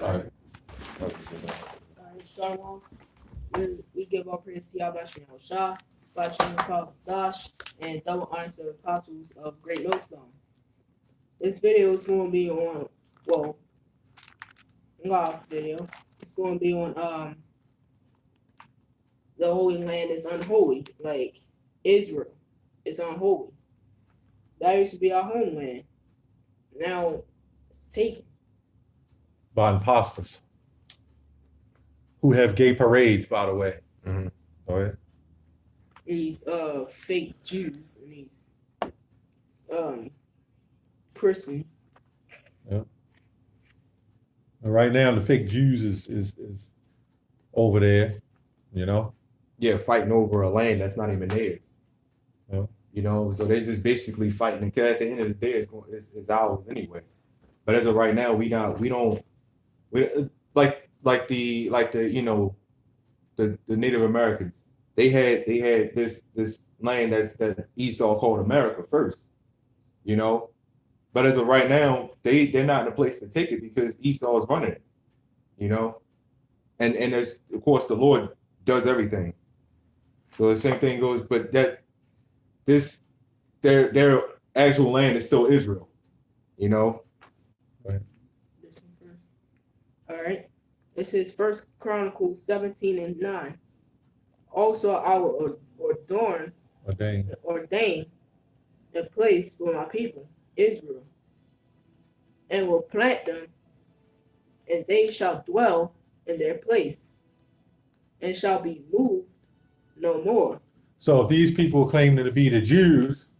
All right. Alright, Shalom. We give our praise to Yahweh Shah, Dash, and double honors to the apostles of Great Millstone. This video is going to be on, video. It's going to be on the Holy Land is unholy, like Israel is unholy. That used to be our homeland. Now it's taken by imposters who have gay parades, by the way. Mm-hmm. All right. These fake Jews and these Christians. Yeah. And right now the fake Jews is over there, you know. Yeah, fighting over a land that's not even theirs. Yeah. You know, so they're just basically fighting. And at the end of the day, it's ours anyway. But as of right now, we don't like the you know the Native Americans. They had this land that Esau called America first. You know, but as of right now, they're not in a place to take it because Esau is running it. You know, and there's of course the Lord does everything. So the same thing goes, but their actual land is still Israel, you know. Right. This one first. All right. This is First Chronicles 17:9. Also, I will ordain a place for my people, Israel, and will plant them, and they shall dwell in their place, and shall be moved no more. So if these people claiming to be the Jews,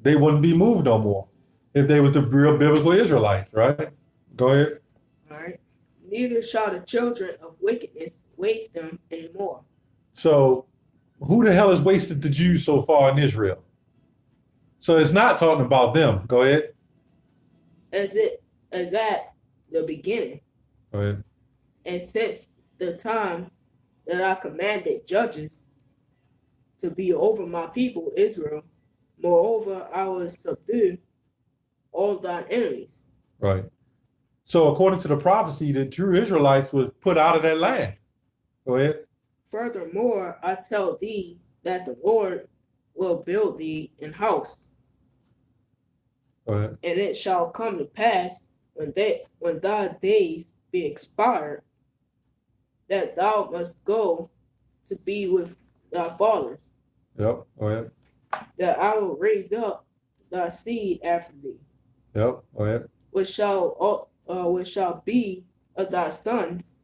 they wouldn't be moved no more if they was the real biblical Israelites, right? Go ahead. All right. Neither shall the children of wickedness waste them anymore. So who the hell has wasted the Jews so far in Israel? So it's not talking about them. Go ahead. As at the beginning. Go ahead. And since the time that I commanded judges to be over my people Israel, moreover, I will subdue all thine enemies. Right. So according to the prophecy, the true Israelites were put out of that land. Go ahead. Furthermore, I tell thee that the Lord will build thee an house. Go ahead. And it shall come to pass when thy days be expired, that thou must go to be with thy fathers. Yep. Go ahead. That I will raise up thy seed after thee. Yep. Go ahead. Which shall be of thy sons,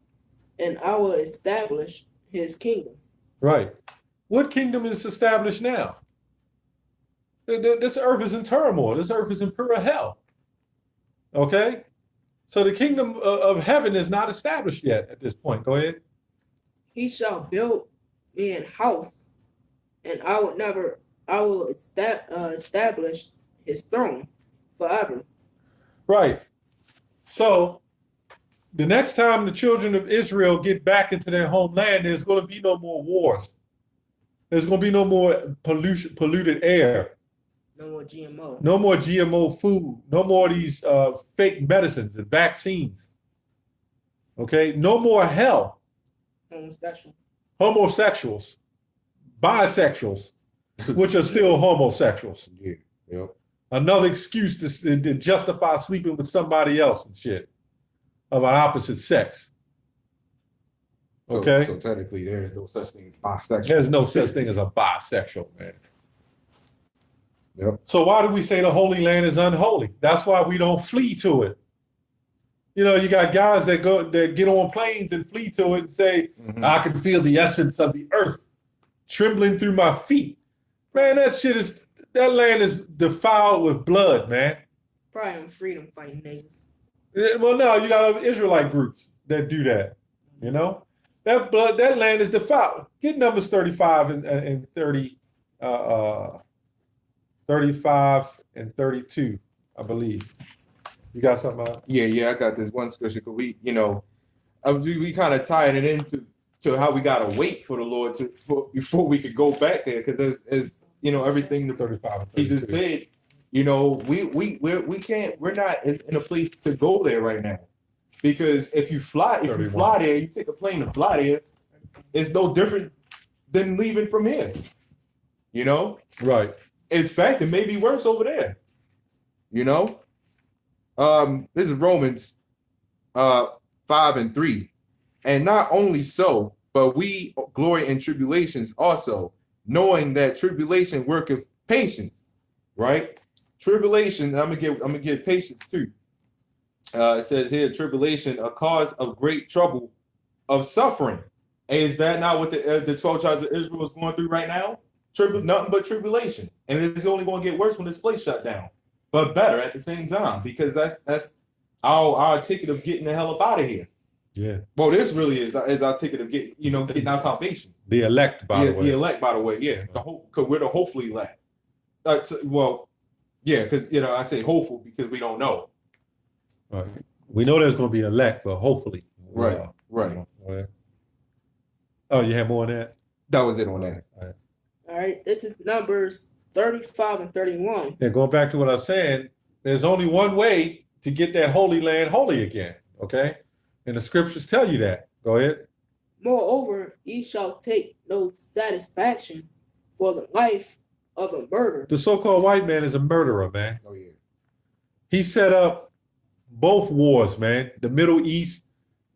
and I will establish his kingdom. Right. What kingdom is established now? This earth is in turmoil. This earth is in pure hell. Okay? So the kingdom of heaven is not established yet at this point. Go ahead. He shall build me an house, and I will establish his throne forever. Right. So the next time the children of Israel get back into their homeland, there's going to be no more wars. There's going to be no more polluted air. No more GMO. No more GMO food. No more of these fake medicines and vaccines. Okay? No more hell. Homosexuals. Bisexuals, which are still homosexuals. Yeah. Yep. Another excuse to justify sleeping with somebody else and shit of an opposite sex. Okay? So technically, there is no such thing as bisexual. There's no such thing as a bisexual, man. Yep. So why do we say the Holy Land is unholy? That's why we don't flee to it. You know, you got guys that get on planes and flee to it and say, I can feel the essence of the earth trembling through my feet. Man, that land is defiled with blood, man. Probably on freedom fighting niggas. Well, no, you got Israelite groups that do that. You know, that land is defiled. Get Numbers 35 and 30, 35 and 32, I believe. You got something out? Yeah, I got this one scripture because we kind of tied it into how we gotta wait for the Lord before we could go back there, because as you know, everything the 35 and 32. he just said, you know, we're not in a place to go there right now. Because if you fly there, you take a plane to fly there, it's no different than leaving from here. You know? Right. In fact, it may be worse over there. You know? This is Romans 5:3. And not only so, but we glory in tribulations also, knowing that tribulation worketh patience, right? Tribulation, I'm gonna get patience too. It says here, tribulation, a cause of great trouble, of suffering. And is that not what the 12 tribes of Israel is going through right now? Nothing but tribulation, and it's only going to get worse when this place shut down, but better at the same time, because that's our ticket of getting the hell up out of here. Yeah. Well, this really is our ticket of getting our salvation. The elect, by the way. The elect, by the way. Yeah. The hope, because we're the hopefully elect. Well, yeah, because I say hopeful because we don't know. Right. We know there's going to be elect, but hopefully. Right. Oh, you have more on that? That was it on that. All right. This is Numbers 35 and 31. Yeah, going back to what I was saying, there's only one way to get that holy land holy again. Okay. And the scriptures tell you that. Go ahead. Moreover, ye shall take no satisfaction for the life of a murderer. The so-called white man is a murderer, man. Oh, yeah. He set up both wars, man. The Middle East,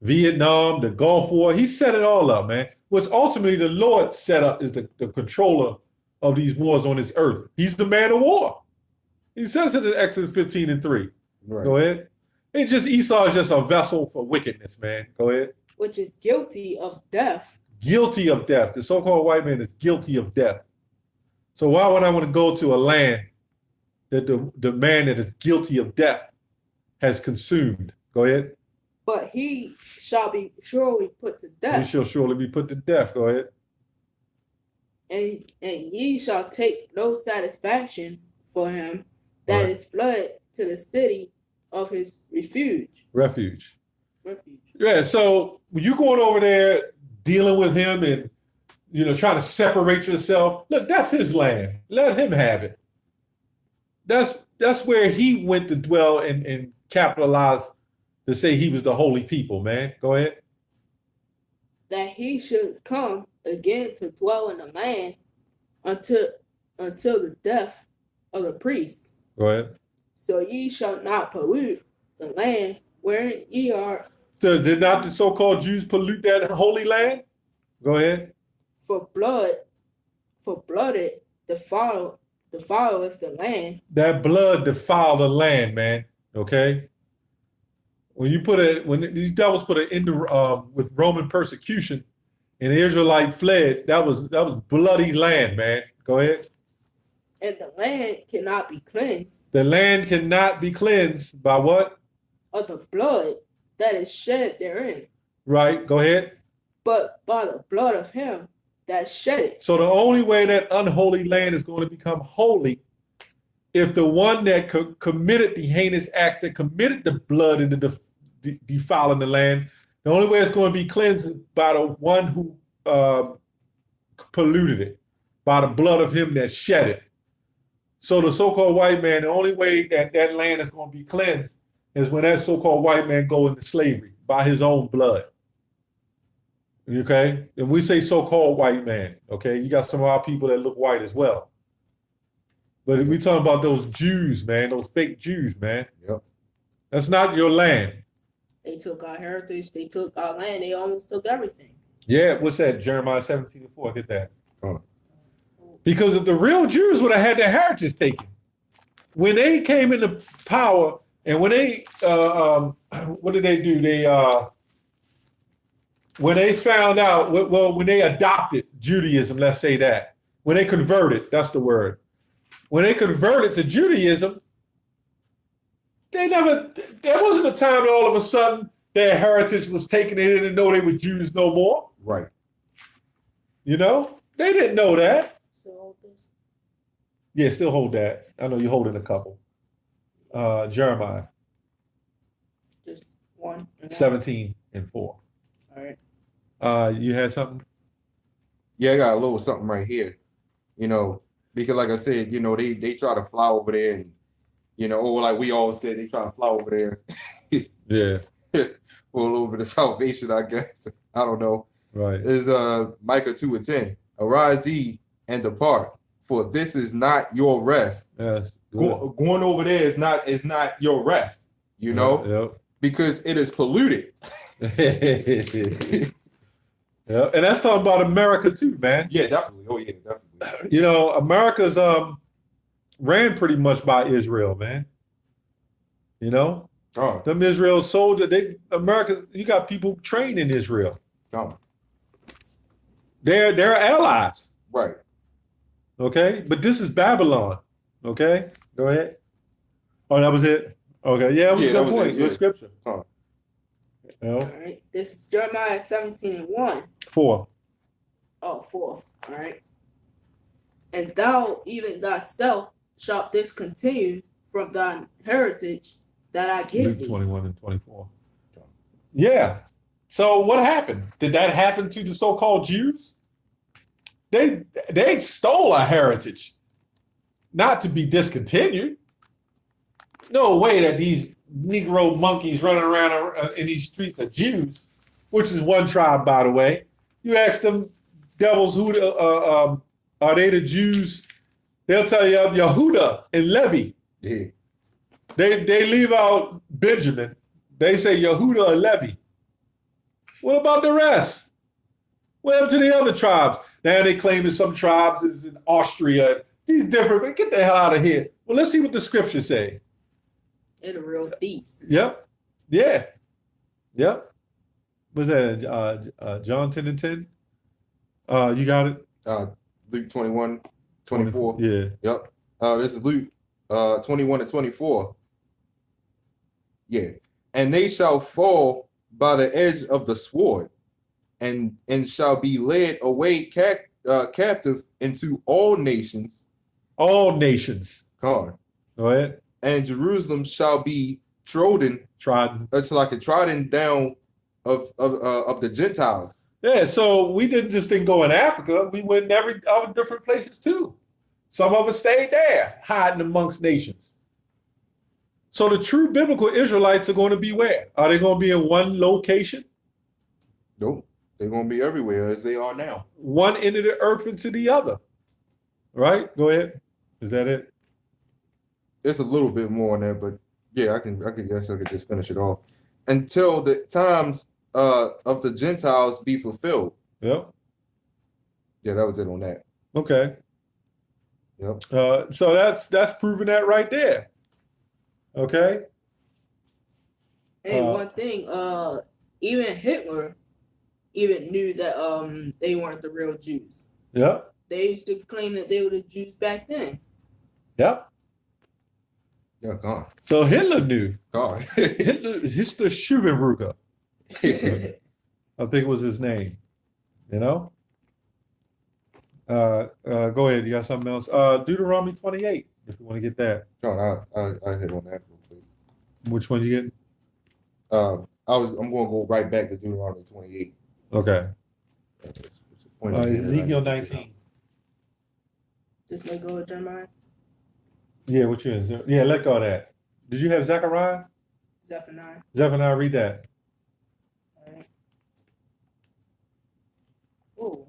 Vietnam, the Gulf War. He set it all up, man. Which ultimately the Lord set up is the controller of these wars on this earth. He's the man of war. He says it in Exodus 15 and 3. Right. Go ahead. It just Esau is just a vessel for wickedness, man. Go ahead. Which is guilty of death. Guilty of death. The so-called white man is guilty of death. So why would I want to go to a land that the man that is guilty of death has consumed? Go ahead. But he shall be surely put to death. He shall surely be put to death. Go ahead. And ye shall take no satisfaction for him that is fled to the city of his refuge. Refuge. Yeah, so when you're going over there dealing with him and trying to separate yourself, look, that's his land. Let him have it. That's where he went to dwell and capitalize to say he was the holy people, man. Go ahead. That he should come again to dwell in the land until the death of the priests. Go ahead. So ye shall not pollute the land wherein ye are. So did not the so-called Jews pollute that holy land? Go ahead. For blooded defileth the land. That blood defiled the land, man. Okay. When these devils put it in with Roman persecution, and the Israelite fled, that was bloody land, man. Go ahead. And the land cannot be cleansed. The land cannot be cleansed by what? Of the blood that is shed therein. Right. Go ahead. But by the blood of him that shed it. So the only way that unholy land is going to become holy, if the one that committed the heinous acts, that committed the blood into the defiling the land, the only way it's going to be cleansed by the one who polluted it, by the blood of him that shed it. So the so-called white man, the only way that land is going to be cleansed is when that so-called white man go into slavery by his own blood. Okay? And we say so-called white man, okay? You got some of our people that look white as well. But we talking about those Jews, man, those fake Jews, man. Yep. That's not your land. They took our heritage, they took our land, they almost took everything. Yeah, what's that? Jeremiah 17:4, get that. Oh. Because if the real Jews would have had their heritage taken, when they came into power, and when they, what did they do? When they found out, when they adopted Judaism, let's say that, when they converted, that's the word. When they converted to Judaism, there wasn't a time that all of a sudden their heritage was taken. They didn't know they were Jews no more. Right. They didn't know that. So this. Yeah, still hold that. I know you're holding a couple. Jeremiah. Just one. 17:4. All right. You had something? Yeah, I got a little something right here. Because like I said, they try to fly over there and, or like we all said, they try to fly over there. Yeah. pull over the salvation, I guess. I don't know. Right. Is Micah 2:10. Arise ye and depart, for this is not your rest. Yes. Going over there is not your rest, you know, Yep. because it is polluted. Yeah, and that's talking about America too, man. Yeah, definitely. Oh yeah, definitely. You know, America's ran pretty much by Israel, man. You know, them Israel soldiers, America, you got people trained in Israel. They're allies. Right. Okay, but this is Babylon. Okay, go ahead. Oh, that was it. Okay, yeah, that was a good point. Good scripture. All right, this is Jeremiah 17:1. 4. Oh, 4. All right. And thou, even thyself, shalt discontinue from thine heritage that I give Luke thee. 21 and 24. Yeah. So what happened? Did that happen to the so-called Jews? They stole our heritage, not to be discontinued. No way that these Negro monkeys running around in these streets are Jews, which is one tribe, by the way. You ask them devils who are they the Jews? They'll tell you Yehuda and Levi. Yeah. They leave out Benjamin. They say Yehuda or Levi. What about the rest? What happened to the other tribes? Now they claim that some tribes is in Austria. These different, but get the hell out of here. Well, let's see what the scriptures say. They're the real thieves. Yep. Yeah. Yep. Was that John 10 and 10? You got it? Luke 21, 24. Yeah. Yep. This is Luke 21 and 24. Yeah. And they shall fall by the edge of the sword, and shall be led away captive into all nations. All nations. God. Go ahead. And Jerusalem shall be trodden. It's like a trodden down of the Gentiles. Yeah, so we didn't go in Africa. We went in every other different places too. Some of us stayed there, hiding amongst nations. So the true biblical Israelites are going to be where? Are they going to be in one location? Nope. They're going to be everywhere as they are now. One end of the earth into the other. Right? Go ahead. Is that it? It's a little bit more on there, but yeah, I guess I could just finish it off. Until the times of the Gentiles be fulfilled. Yep. Yeah, that was it on that. Okay. Yep. So that's proving that right there. Okay. And one thing, even Hitler even knew that they weren't the real Jews. Yep. They used to claim that they were the Jews back then. Yep. Yeah, gone. So Hitler knew. God. Hitler Schubenruger. I think was his name. You know? Go ahead. You got something else? Deuteronomy 28, if you want to get that. John, I hit on that real quick. Which one you getting? I'm going to go right back to Deuteronomy 28. Okay. Ezekiel Ezekiel 19. Just let go of Jeremiah. Yeah, what you in? Yeah, let go of that. Did you have Zechariah? Zephaniah. Zephaniah, read that. All right. Oh.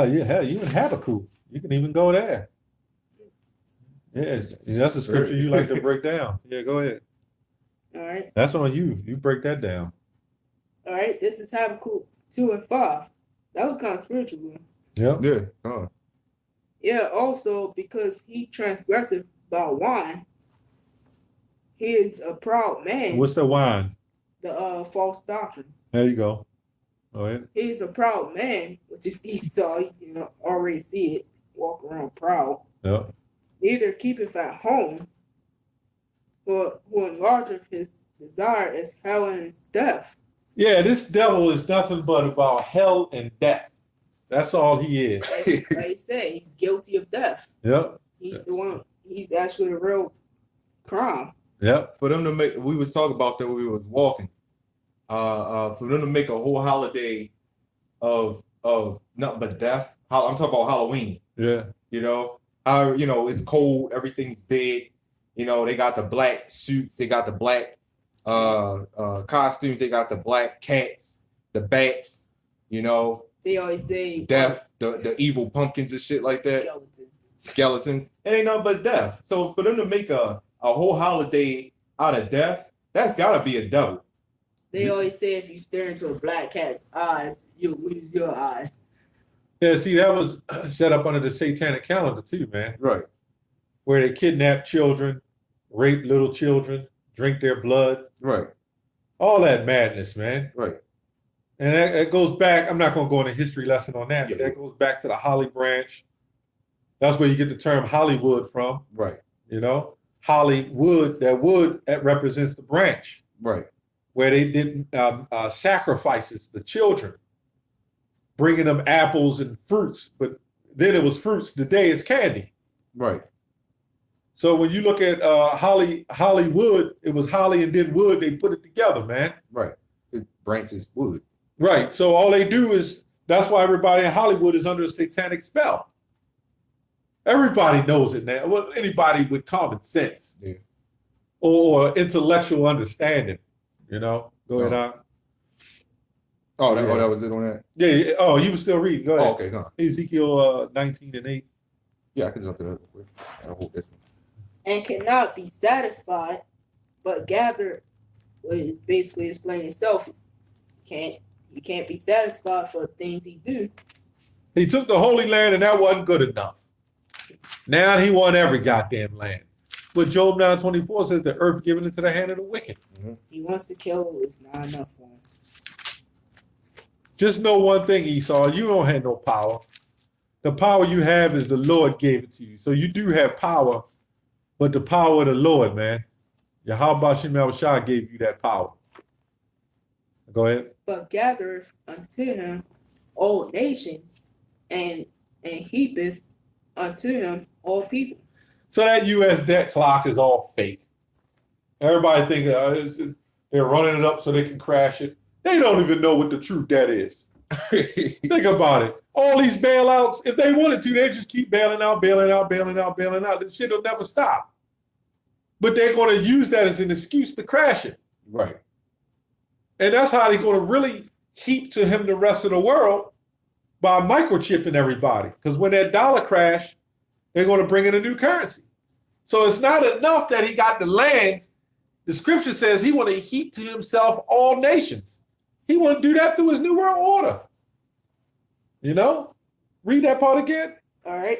Yeah, hell, you even Habakkuk. You can even go there. Yeah, that's a scripture you like to break down. Yeah, go ahead. All right. That's on you. You break that down. All right. This is Habakkuk 2 and 5. That was kind of spiritual. Yep. Yeah. Yeah, also because he transgresseth by wine, he is a proud man. What's the wine? The false doctrine. There you go. Go ahead. He is a proud man, which is Esau. You already see it. Walk around proud. Yep. Neither keepeth at home, who enlargeth his desire is hell and his death. Yeah, this devil is nothing but about hell and death. That's all he is. Like I say, he's guilty of death. Yep. He's the one. He's actually the real crime. Yep. For them to make, we was talking about that when we was walking. For them to make a whole holiday of nothing but death. I'm talking about Halloween. Yeah. You know how it's cold, everything's dead. You know they got the black suits, they got the black costumes. They got the black cats, the bats, you know, They always say death, the evil pumpkins and shit like that. skeletons. It ain't nothing but death. So for them to make a whole holiday out of death, that's gotta be a devil. They always say if you stare into a black cat's eyes, you'll lose your eyes. Yeah, see, that was set up under the satanic calendar too, man. Right. Where they kidnap children, rape little children, drink their blood. Right. All that madness, man. Right. And that goes back, I'm not going to go on a history lesson on that, but Yeah. that goes back to the Holly branch. That's where you get the term Hollywood from. Right. You know, Hollywood, that represents the branch. Right. Where they did sacrifices, the children, bringing them apples and fruits, but then it was fruits. Today it's candy. Right. So when you look at Hollywood, it was holly and then wood. They put it together, man. Right. The branch is wood. Right. So all they do is, that's why everybody in Hollywood is under a satanic spell. Everybody knows it now. Well, anybody with common sense or intellectual understanding, you know. Go ahead on. Oh, that was it on that? Yeah. Oh, he was still reading. Go ahead. Oh, okay, huh. Ezekiel 19:8. Yeah, I can jump to that real quick. I hope this. And cannot be satisfied, but gather. Well, basically explain itself. You can't be satisfied for things he do. He took the Holy Land and that wasn't good enough. Now he won every goddamn land. But Job 9:24 says the earth given into the hand of the wicked. Mm-hmm. He wants to kill, it's not enough for him. Just know one thing, Esau, you don't have no power. The power you have is the Lord gave it to you. So you do have power, but the power of the Lord, man. Yahweh Shem Shah gave you that power. Go ahead. But gathereth unto him all nations, and heapeth unto him all people. So that U.S. debt clock is all fake. Everybody think they're running it up so they can crash it. They don't even know what the true debt is. Think about it. All these bailouts, if they wanted to, they'd just keep bailing out. This shit will never stop. But they're going to use that as an excuse to crash it. Right. And that's how they're going to really heap to him the rest of the world, by microchipping everybody. Because when that dollar crash, they're going to bring in a new currency. So it's not enough that he got the lands. The scripture says he want to heap to himself all nations. He want to do that through his new world order. You know? Read that part again. All right.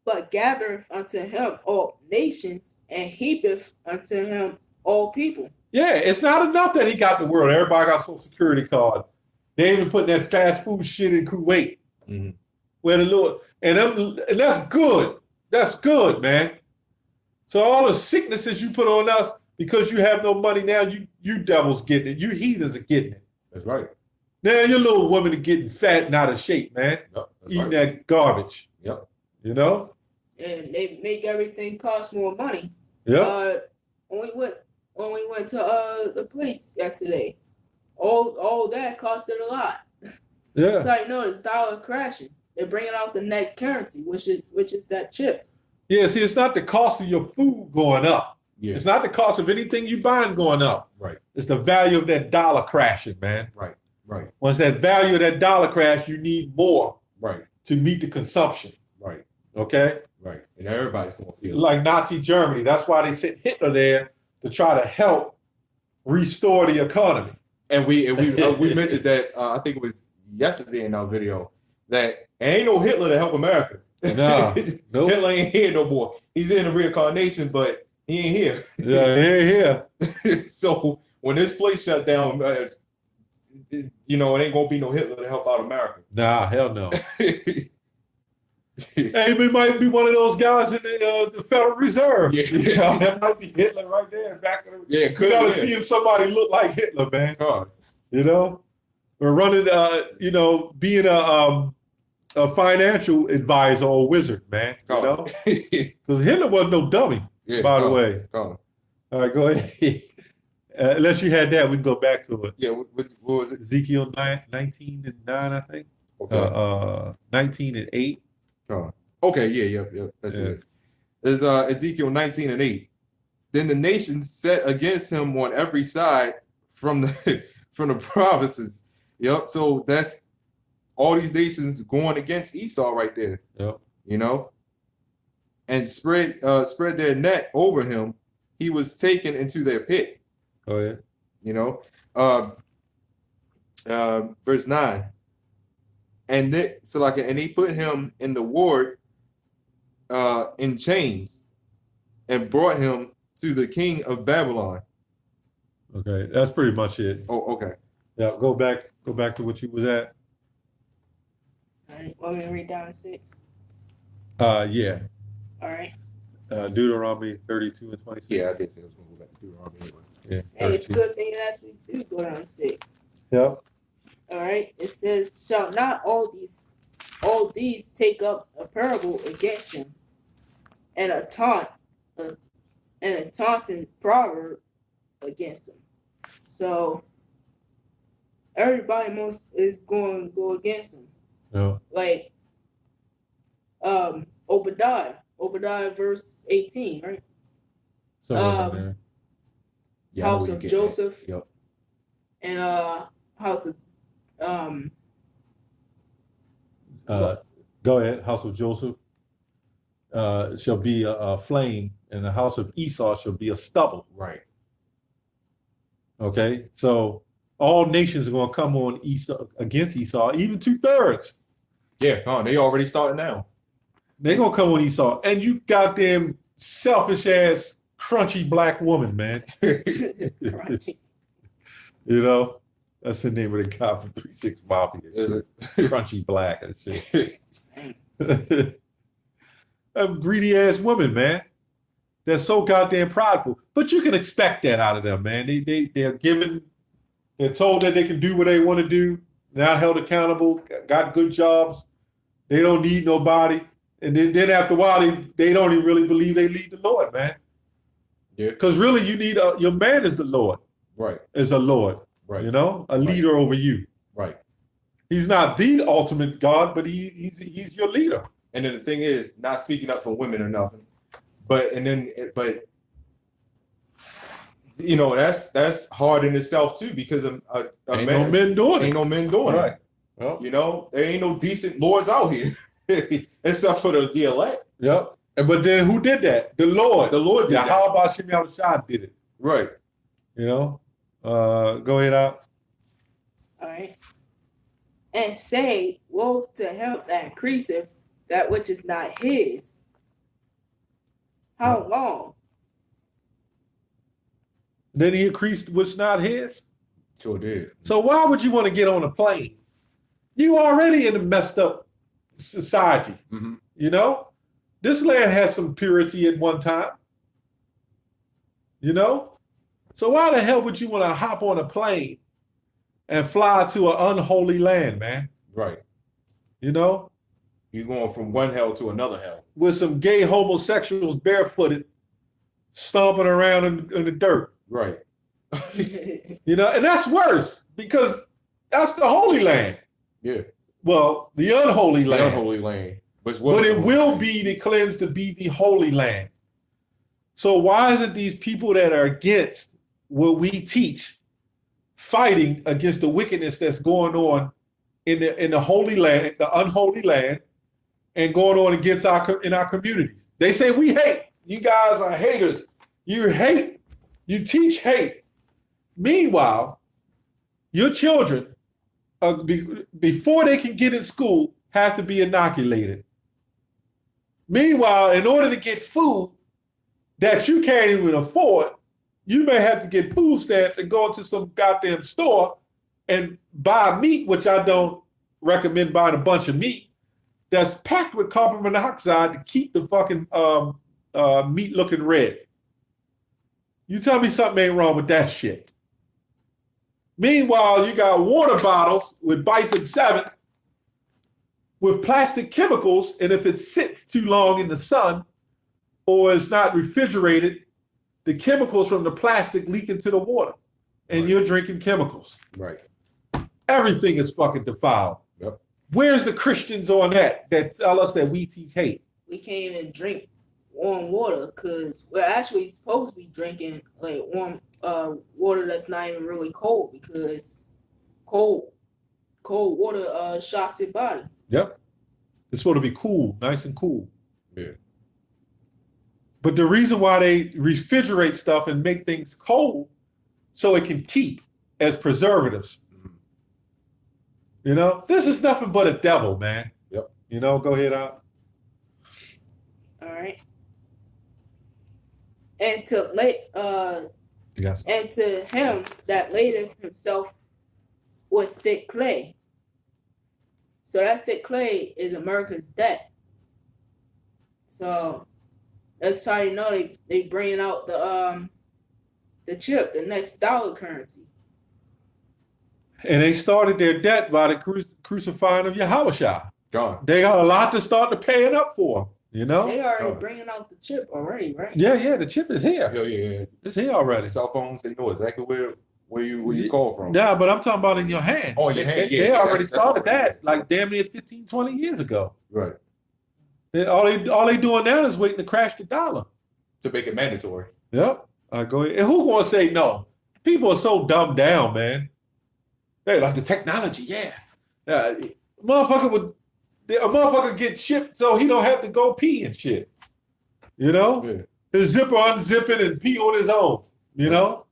But gathereth unto him all nations, and heapeth unto him all people. Yeah, it's not enough that he got the world. Everybody got a Social Security card. They even putting that fast food shit in Kuwait. Mm-hmm. Where the Lord, and that's good. That's good, man. So all the sicknesses you put on us because you have no money now, you devils getting it. You heathens are getting it. That's right. Now your little women are getting fat and out of shape, man. Yep, eating right. that garbage. Yep. You know? And they make everything cost more money. Yep. When we went to the place yesterday, all that costed a lot. Yeah. So you know the dollar crashing. They're bringing out the next currency, which is that chip. Yeah, see, it's not the cost of your food going up. Yeah. It's not the cost of anything you buying going up. Right. It's the value of that dollar crashing, man. Right. Right. Once that value of that dollar crash, you need more Right. to meet the consumption. Right. Okay? Right. And everybody's gonna feel it. Like Nazi Germany. That's why they sent Hitler there to try to help restore the economy. And we mentioned that I think it was yesterday in our video that ain't no Hitler to help America. Nah, nope. Hitler ain't here no more. He's in the reincarnation, but he ain't here. Yeah, here. So when this place shut down, you know, it ain't gonna be no Hitler to help out America. Nah, hell no. Hey, we might be one of those guys in the Federal Reserve. Yeah. You know, that might be Hitler right there. Back of the, Yeah, you gotta see if somebody look like Hitler, man. God. You know, we're running. You know, being a financial advisor or wizard, man. You know, because Hitler wasn't no dummy. Yeah, by the way. God. All right, go ahead. Unless you had that, we can go back to it. Yeah, what was it? Ezekiel 19:9, I think. Okay. 19:8. Okay, yeah. That's it. There's Ezekiel 19:8. then the nations set against him on every side from the from the provinces. Yep. So that's all these nations going against Esau right there. Yep. You know, and spread their net over him. He was taken into their pit. Go ahead. You know, verse 9. And he put him in the ward in chains and brought him to the king of Babylon. Okay, that's pretty much it. Oh, okay. Yeah, go back to what you was at. All right. Want me to read down to 6? Yeah. All right. Deuteronomy 32 and 26. Yeah, I did say I was going to go back to Deuteronomy anyway. Yeah. Hey, it's a good thing it actually do go down to 6. Yep. All right. It says, "Shall not all these take up a parable against him, and a taunting proverb against him?" So everybody is going to go against him. Yeah. Like Obadiah verse 18, right? So Yeah, House of Joseph. Yep. And house of go ahead. House of Joseph shall be a flame, and the house of Esau shall be a stubble. Right. Okay, so all nations are going to come on Esau against Esau, even 2/3. Yeah, they already started now. They're going to come on Esau, and you goddamn selfish ass crunchy black woman, man. Crunchy. You know, that's the name of the guy from 3-6 Mafia. Crunchy black and shit. A greedy ass woman, man. They're so goddamn prideful. But you can expect that out of them, man. They're told that they can do what they want to do, not held accountable, got good jobs. They don't need nobody. And then after a while, they don't even really believe they need the Lord, man. Yeah. Because really, you need your man is the Lord. Right. Is a Lord. Right. You know, a leader over you. Right. He's not the ultimate God, but he's your leader. And then the thing is, not speaking up for women or nothing, but you know, that's hard in itself too, because ain't no men doing it. Right. Well, you know, there ain't no decent lords out here, except for the elect. Yep. But then who did that? The Lord. The Lord did that. How about Shimei Al-Shad did it? Right. You know? Go ahead out. All right. And say, woe to him that increaseth that which is not his. How long? Then he increased what's not his? Sure did. So why would you want to get on a plane? You already in a messed up society. Mm-hmm. You know? This land had some purity at one time. You know? So why the hell would you want to hop on a plane and fly to an unholy land, man? Right. You know? You're going from one hell to another hell. With some gay homosexuals barefooted, stomping around in the dirt. Right. You know, and that's worse because that's the Holy Land. Yeah. Well, the unholy land. The unholy land. But it will be cleansed to be the Holy Land. So why is it these people that are against what we teach fighting against the wickedness that's going on in the Holy Land, the unholy land, and going on against in our communities? They say we hate. You guys are haters. You hate. You teach hate. Meanwhile, your children, before they can get in school, have to be inoculated. Meanwhile, in order to get food that you can't even afford, you may have to get food stamps and go into some goddamn store and buy meat, which I don't recommend buying a bunch of meat, that's packed with carbon monoxide to keep the fucking meat looking red. You tell me something ain't wrong with that shit. Meanwhile, you got water bottles with Bifid 7 with plastic chemicals, and if it sits too long in the sun or is not refrigerated, the chemicals from the plastic leak into the water, and you're drinking chemicals. Right. Everything is fucking defiled. Yep. Where's the Christians on that tell us that we teach hate? We can't even drink warm water, because we're actually supposed to be drinking like warm water that's not even really cold, because cold water shocks your body. Yep. It's supposed to be cool, nice and cool. Yeah. But the reason why they refrigerate stuff and make things cold so it can keep as preservatives. You know, this is nothing but a devil, man. Yep. You know, go ahead out. All right. And to lay Yes. and to him that laid himself with thick clay. So that thick clay is America's debt. So that's how you know they bringing out the chip, the next dollar currency. And they started their debt by the crucifying of Yahushua. Gone. They got a lot to start to paying up for, you know? They already bringing out the chip already, right? Yeah, the chip is here. Yeah. It's here already. Cell phones, they know exactly where you call from. Yeah, but I'm talking about in your hand. Oh, your hand. They already started that's that like damn near 15, 20 years ago. Right. All they doing now is waiting to crash the dollar. To make it mandatory. Yep. Go ahead. And who gonna say no? People are so dumbed down, man. They like the technology, yeah. A motherfucker get chipped so he don't have to go pee and shit. You know? Yeah. His zipper unzipping and pee on his own. You know?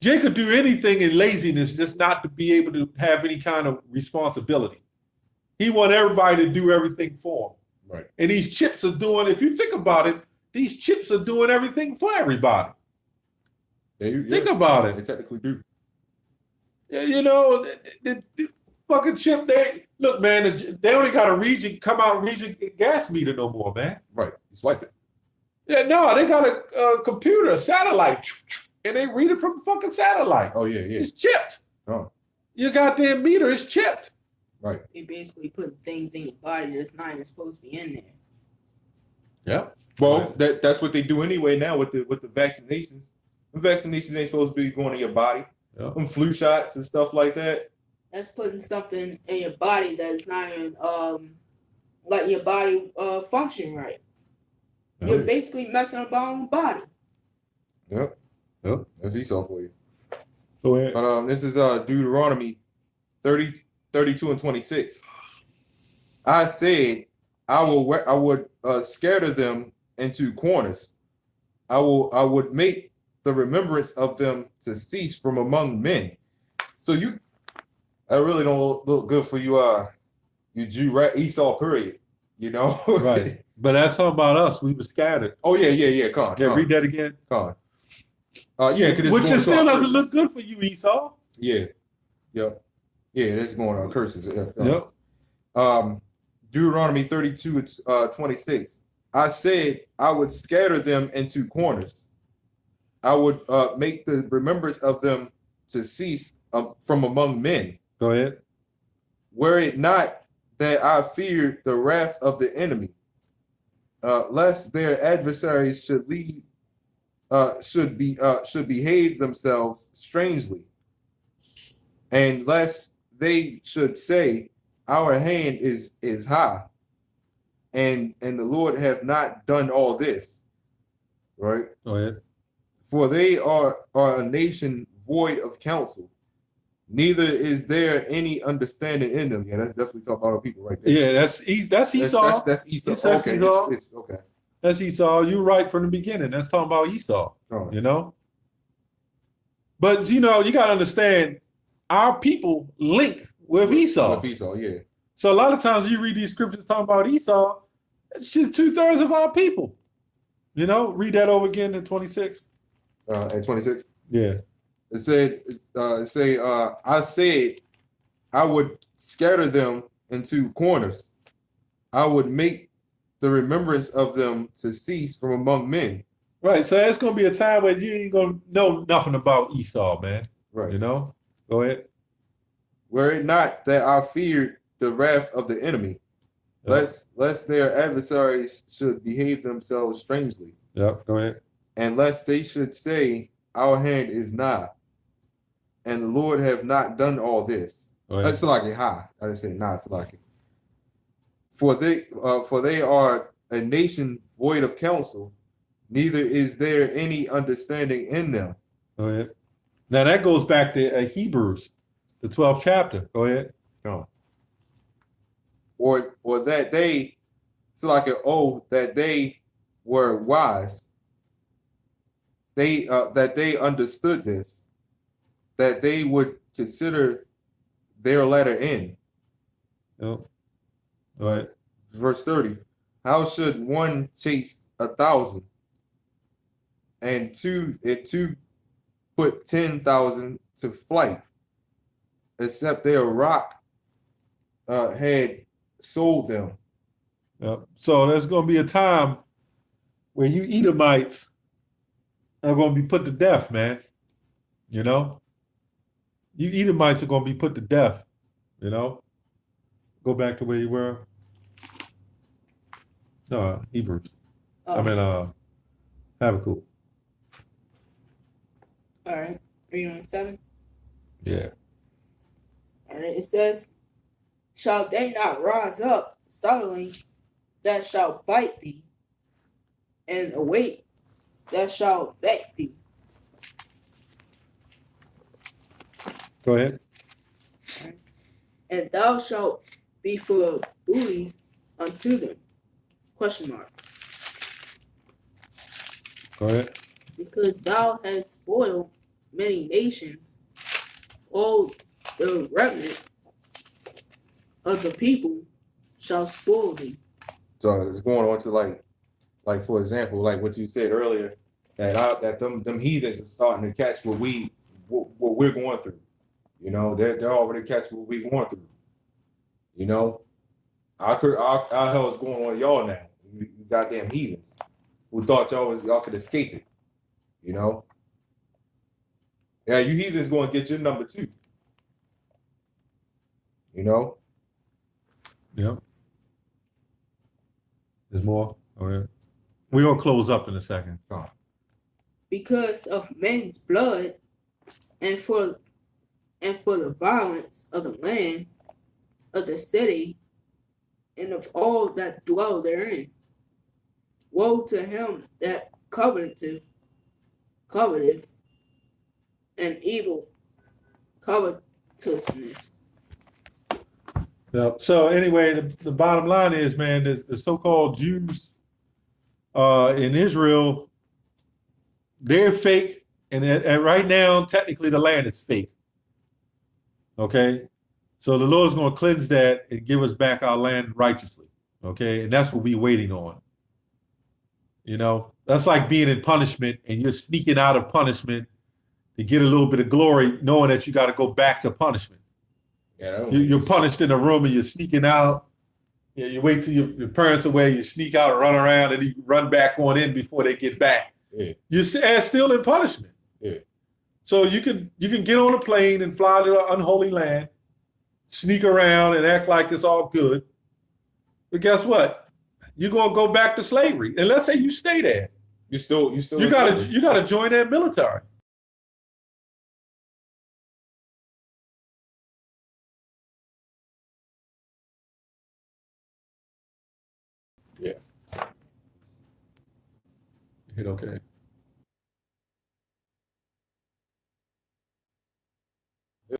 Jay could do anything in laziness just not to be able to have any kind of responsibility. He want everybody to do everything for him. Right. And these chips are doing, if you think about it, these chips are doing everything for everybody. Think about it. They technically do. You know, the fucking chip, look, man, they only got a come out region gas meter no more, man. Right. You swipe it. Yeah, no, they got a computer, a satellite, and they read it from the fucking satellite. Oh, yeah. It's chipped. Oh. Your goddamn meter is chipped. Right. They basically put things in your body that's not even supposed to be in there. Yeah. Well, that's what they do anyway now with the vaccinations. The vaccinations ain't supposed to be going in your body. Yeah. Them flu shots and stuff like that. That's putting something in your body that's not even letting your body function right. You're basically messing up your own body. Yep. That's Esau for you. Go ahead. But this is Deuteronomy 30, 32 and 26. I said, I would scatter them into corners. I would make the remembrance of them to cease from among men. So I really don't look good for you, you Jew, Esau, period. You know? Right. But that's talking about us. We were scattered. Oh, yeah. Come on. Read that again. Come on. Yeah, which it still doesn't look good for you, Esau. Yeah. Yep. Yeah, that's going on curses. Yep. Deuteronomy 32, 26. I said I would scatter them into corners. I would make the remembrance of them to cease from among men. Go ahead. Were it not that I feared the wrath of the enemy, lest their adversaries should behave themselves strangely, and lest they should say, our hand is high, and the Lord have not done all this. Right? Go ahead. For they are a nation void of counsel, neither is there any understanding in them. Yeah, that's definitely talking about our people right there. Yeah, that's Esau. That's Esau. Okay, Esau. Okay. That's Esau. You're right from the beginning. That's talking about Esau. Oh. You know? But, you know, you got to understand, our people link with Esau. With Esau, yeah. So a lot of times you read these scriptures talking about Esau, it's just 2/3 of our people. You know? Read that over again in 26. At 26? Yeah. It said, I said I would scatter them into corners. I would make the remembrance of them to cease from among men. Right. So it's going to be a time where you ain't going to know nothing about Esau, man. Right. You know? Go ahead. Were it not that I feared the wrath of the enemy, lest their adversaries should behave themselves strangely. Yep. Go ahead. And lest they should say, our hand is nigh, and the Lord have not done all this. That's like it high. I didn't say nah, it's like it. For they are a nation void of counsel, neither is there any understanding in them. Go ahead. Now that goes back to Hebrews, the 12th chapter. Go ahead. No. Or that they, it's like that they were wise. They that they understood this, that they would consider their letter in. Yep. Go ahead. Verse 30. How should one chase 1,000 and two put 10,000 to flight, except their rock had sold them? Yep. So there's going to be a time where you Edomites are going to be put to death, man. You know, you Edomites are going to be put to death. You know, go back to where you were. No, Hebrews. Oh. I mean, Habakkuk. All right. Reading on 7. Yeah. All right. It says, shall they not rise up suddenly that shall bite thee, and awake that shall vex thee? Go ahead. Right. And thou shalt be full of booties unto them. Question mark. Go ahead. Because thou hast spoiled many nations, all the remnant of the people shall spoil thee. So it's going on to like for example, like what you said earlier, that them heathens are starting to catch what we're going through. You know, they're already catching what we're going through. You know, our hell is going on y'all now. You goddamn heathens who thought y'all could escape it. You know, yeah, you heathens going to get your number too. You know. Yep. There's more. All right. We're going to close up in a second. Because of men's blood and for the violence of the land, of the city, and of all that dwell therein. Woe to him that coveteth, and evil covetousness. Yep. So anyway, the bottom line is, man, the so-called Jews in Israel, they're fake, and right now, technically, the land is fake. Okay, so the Lord's going to cleanse that and give us back our land righteously. Okay, and that's what we're waiting on. You know, that's like being in punishment and you're sneaking out of punishment to get a little bit of glory, knowing that you got to go back to punishment. Yeah, You're punished in a room and you're sneaking out. You wait till your parents are away, you sneak out and run around, and you run back on in before they get back. Yeah. You're still in punishment. Yeah. So you can get on a plane and fly to an unholy land, sneak around and act like it's all good. But guess what? You're gonna go back to slavery. And let's say you stay there. You gotta join that military. Yeah. Hit okay.